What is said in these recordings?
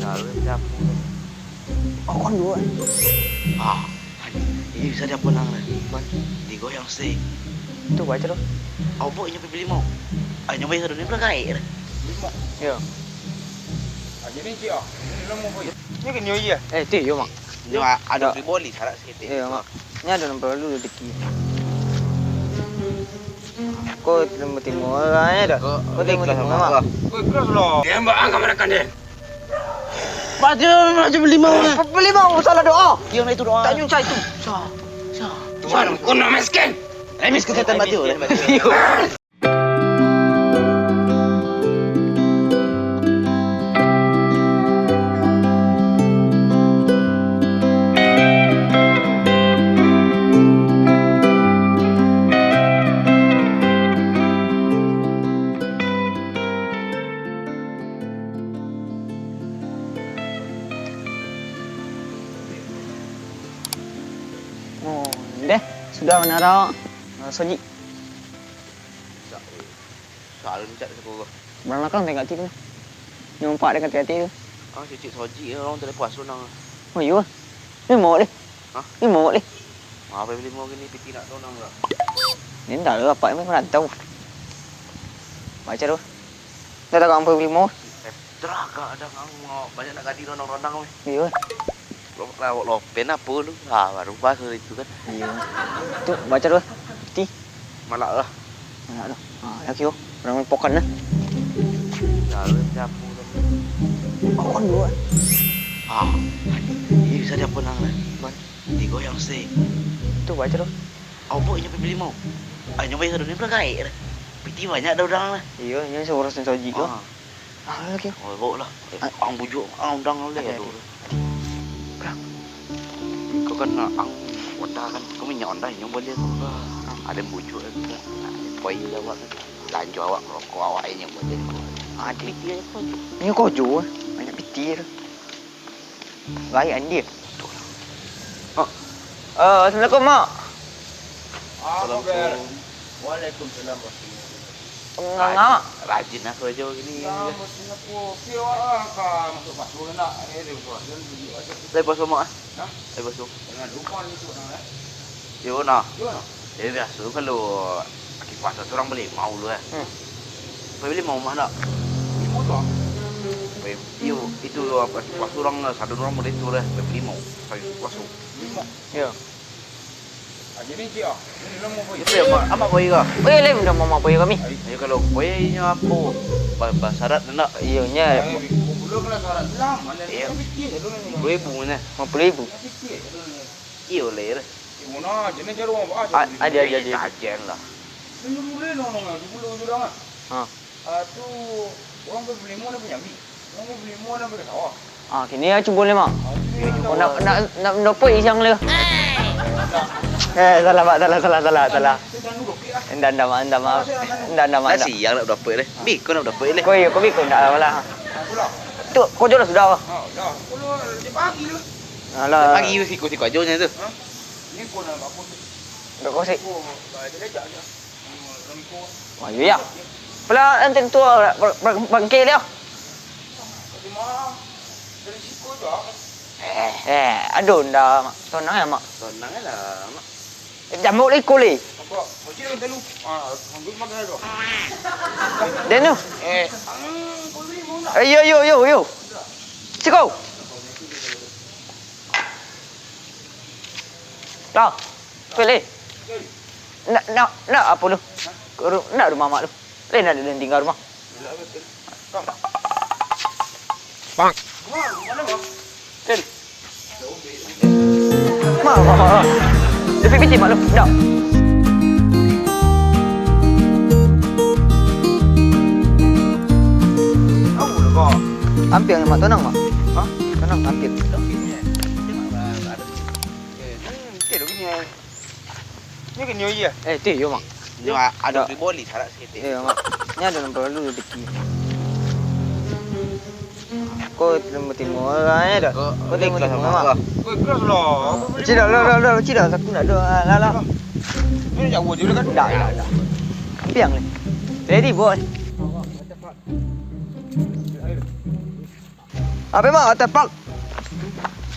Lalu dapur. Oh, kon dua. Ah, ini bisa dia pulang lah. Digoyang sih. Tu baca tu. Au bo nyampe beli mau. Ay nyampe sa dunia kai. Ya. Aja ni cik ah. Ni lama boy. Ni kan nyoy ya. Tu yo mak. Ni ada beli sarak sikit. Ya mak. Ni ada nombor lu deki. Kau timur dah. Kau timur mak. Kau keras lah. Dia mbak angkat mereka ni. Macam beli mau. Beli mau salah doa. Yang itu doa. Tak nyuncai tu. Tuhan, kau nak miskin. Remis kesehatan batu. Oh, deh. Sudah menara soji. Soal mencak sekolah. Belakang tengok tu. Nyumpak dekat hati tu. Ah, cicit soji orang tak puas lu nang. Oh, iya. Ni mau deh. Hah? Ni mau deh. Apa beli mau gini piti nak donang lah. Ni dah lu apa emang merantau. Baca tu. Dah tak kau beli mau. Teraga ada ngau banyak nak gadi donang-donang weh. Iya. Lo pen apa lu? Ah, baru pas itu kan. Iya. Tu baca tu. Ti. Malak lah. Mana tu? Lagi yo. Orang pokan lah. Lalu dapur. Oh, kon dua. Ah, ini bisa dia pulang lah. Digoyang sih. Tu baca tu. Au bo nyampe beli mau. Ay nyampe sa dunia kai. Piti banyak dah udang lah. Iya, ni seorang soji tu. Lagi. Oh, bo lah. Ang bujuk, ang udang lu le. Kau kan ang wadah kan kau minyak dah yang boleh tu. Ada bujuk tu. Poi awak lanjut awak rokok awak yang boleh. Ada dia pun. Ni kau jual. Banyak piti tu. Baik andi. Assalamualaikum mak. Assalamualaikum. Waalaikumsalam. Enggak. Rajin aku aja gini. Aku kira kan masuk pasal nak ni tu. Dan beli aja. Saya basuh mak. Hah? Saya basuh. Jangan lupa ni tu nak. Yo nah. Yo nak. Dia biasa kalau lagi puasa tu orang beli mau lu Kau beli mau mana? Ni motor. Yo itu apa puasa orang satu orang beli tu lah. Beli mau. Saya puasa. Ya. Aja ni cik ah. Ni lama boy. Itu ya mak. Apa kau iga? Boleh lem dah mama boy kami. Ayo kalau boynya apa? Basarat nak. Iya nya. Kumpul kena syarat lam. Mana Iya. ni piti tu ni. 2000 ni. 50,000. Piti tu ni. Iyo le. Ibu nak jenis jarum apa? Ada. Ajen lah. Ni boleh nong di pulau tu dah. Ha. Tu orang beli mana punya mi. Orang beli mana punya sawah. Kini aja boleh mak. Oh, nak dapat isang le. Salah mak, salah. Anda mak. Nasi yang nak dapat deh. Bi kau nak dapat deh. Kau bi kau nak lah. Tu kau jual sudah. Dah. Kalau di pagi tu. Alah. Pagi siku aja nya tu. Ni kau nak apa? Dak kau sih. Kau jelek aja. Remko. Wah, ya. Pula nanti tu bangkit dia. Tapi mah dari siku tu. Aduh dah mak. Tenang ya mak. Tenang lah mak. Jamuk le kuli. Apa? Macam mana tu? Ambil makan tu. Dan tu. Kau beli mana? Yo. Cikgu. Dah. Pilih. Nak apa lu? Nak rumah mak lu. Lain ada dan tinggal rumah. Bang. Mana bang? Ken. Mak. Lebih piti mak lu. Dah. Kamu dah kau. Hampir mak tenang mak. Hah? Tenang hampir. Okey, dah punya. Ni kan nyoy ya. Tu yo mak. Ni ada beli sarak sikit. Ya mak. Ni ada nombor lu deki. Kau timur dah. Kau timur mak. Kau keras lah. Cida, aku nak doa. Lah. Ni jauh je kan? Dah. Piang ni. Ready boy. Apa mak? Water park.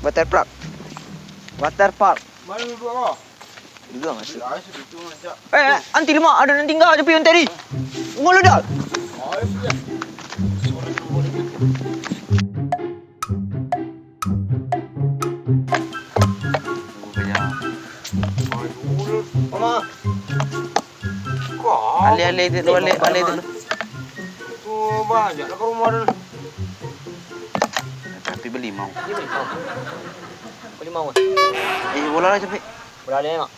Water park. Water park. Mana duduk kau? Duduk masuk. Dah situ macam. Anti lemah ada yang tinggal je pion tadi. Mula dah. Ai sudah. Sore tu boleh. Mama. Kau. Ale dulu. Tu banyak lah ke rumah dah. Tapi beli mau. Dia beli mau. Beli mau. Bola lah cepet. Bola dia mak.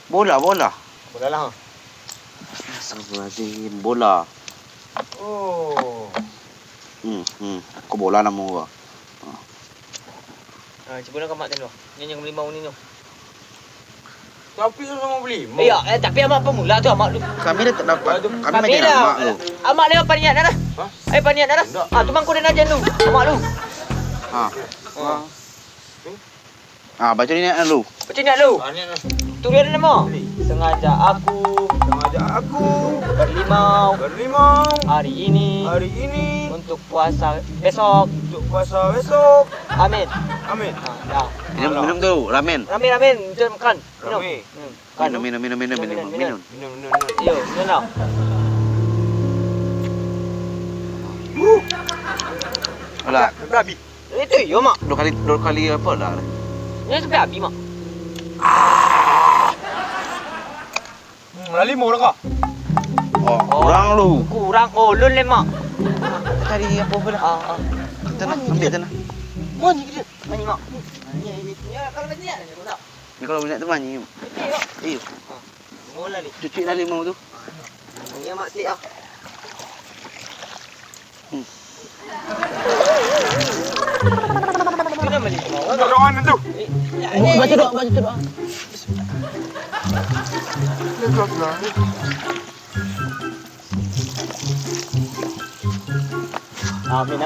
Bola. Bola lah. Astagfirullahaladzim, bola. Oh. Aku bola nama gua. Cuba nak mak tengok. Ni yang beli mau ni tu. Tapi sama beli. Ya, tapi amak pemula tu amak lu. Kami dah tak dapat. Kami Kami macam dah. mak lu. Amak lewat paniat dah. Hah? Paniat dah. Tu bang kau dah najan lu. Amak lu. Baca ni nak lu. Macam ni lu. Banyak dah. Tu dia ada nama. Sengaja aku berlimau hari ini untuk puasa besok. Amin. Dah. Minum tu, ramen. Ramen, jom makan. Minum. Ramen. Minum. Minum. Yo, minum dah. Alah, Babi. Itu yo mak. dua kali apa lah. Ni sampai habis mak. Limau dah kau. Kurang lu. Kurang. Oh, lun le mak. Tadi apa pula? Tanah, ambil tanah. Mani dia. Mani mak. Ya, kalau macam ni ada. Ni kalau banyak tu mani. Eh, Mula ni. cuci dah limau tu. Ya mak selit ah. Kena beli semua. Doa tu. Baca doa. Amin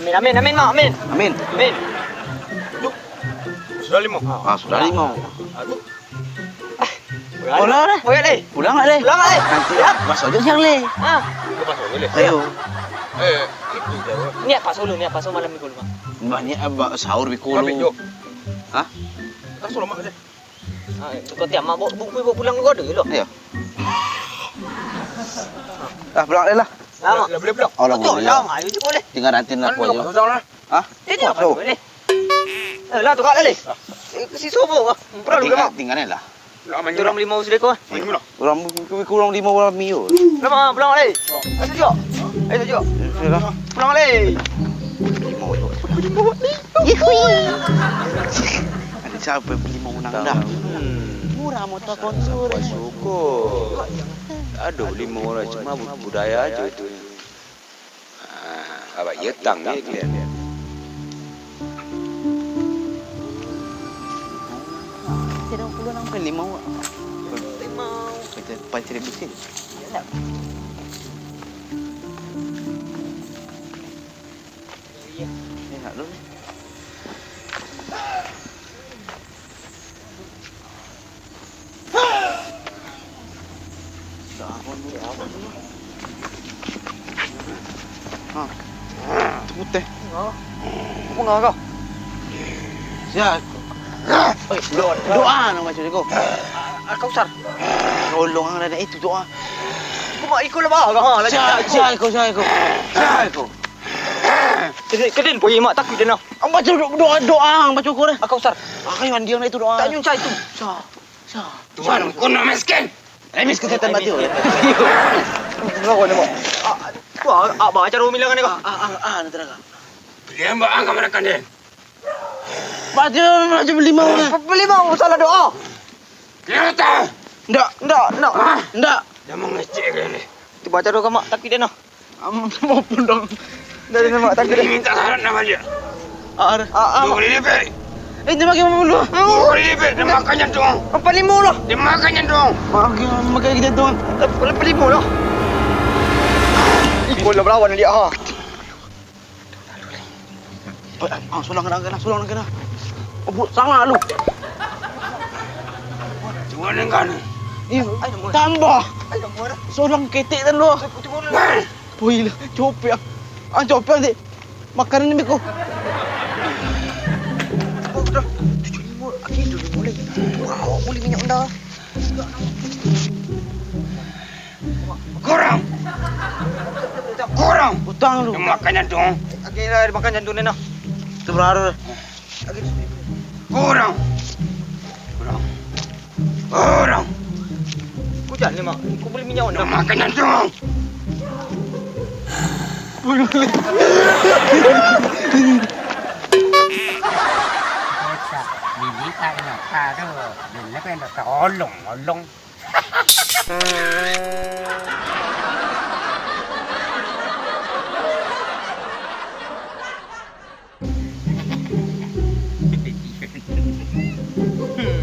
mak, amin. Amin. Sudah limau. Sudah limau. Bola dah. Bola leh. Pulang lah, Le. Nanti masuk je siang, Le. Ha. Kau pasal boleh. Ayo. Itu dah. Niat Pak Solo malam minggu mak. Banyak sahur bikulu. Ambil jom. Hah? Tak suruh mak je. Kau tiap mak bawa pulang kau ada lo. Ayo. Pulang Le lah. Mak. Boleh pulang. Allah Betul boleh. lah, ayo je boleh. Tinggal nanti nak Kau buat je. pasal lah. Hah? Dia tak boleh. Lah tu kak leh. Si sobo ah. Perlu juga mak. Tinggal ni lah. Orang beli mau sudah kau. Kurang 5 orang mio. Lama pulang leh. Ayo jom. Pulang leh. Ada siapa beli mau nang dah? Murah motor sponsor. Syukur. Aduh, 5 orang cuma budaya aja itu. Abang yetang ni kalian. Tidak perlu nang beli mau. Kita pancing bising. Ya, lu. Putih. Bunga kau. Ya. Doa nak baca kau. Kau sar. Tolong ang ada itu doa. Kau mak ikut lah bah. Saya kau. Kedin boleh mak takut dia nak. Ang baca doa ang baca kau dah. Kau sar. Kayu dia itu doa. Tak nyuncai tu. Tuhan, kau nak miskin. Remis kesehatan batu. Kau ni mak. Tu abah ajar Umi lah kan kau. Nanti dah. Dia mbak angkat mereka ni. Baca beli mau lah. Beli mau salah doa. Dia tak. Ndak. Dia mengecek ni. Tu baca doa mak takut dia nak. Mau pun dong. Dari mak takut Dia dia. minta saran nama dia. 2 kali lipat. Ini makin mau dulu. 2 kali lipat. Dia makannya doang. Apa lima lah? Dia makannya doang. Makan kita tuan. Lepas lima lah. Ikut lah berlawan dia ha. Sulang kena. Oh, sangat lu. Cuma dengan Tambah. Sulang ketik dan lu. Puih lah, copek. Copek nanti. Makanan ni ko. Dah. 75 lagi 75 lagi. Wow, boleh minyak dah. Kurang. Kurang. Hutang lu. Makanan tu. Akhirnya makan jantung ni nak. Seberapa? Kurang. Kurang. Kurang. Kau jangan ni mak. Kau boleh minyak dah. Makanan tu. Bibi tak nak tahu. Bila kau nak tolong.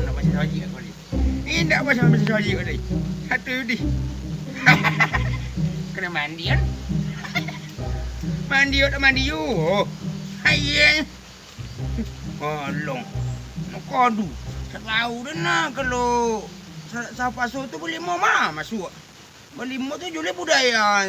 Nak macam saji kau ni. Tidak macam saji kau ni. Satu ni. Kena mandi kan? Mandi tak mandi you. Hai. Kolong. Nak kadu. Tak tahu dah nak kalau siapa masuk tu boleh mau masuk. Boleh mau tu jual budaya.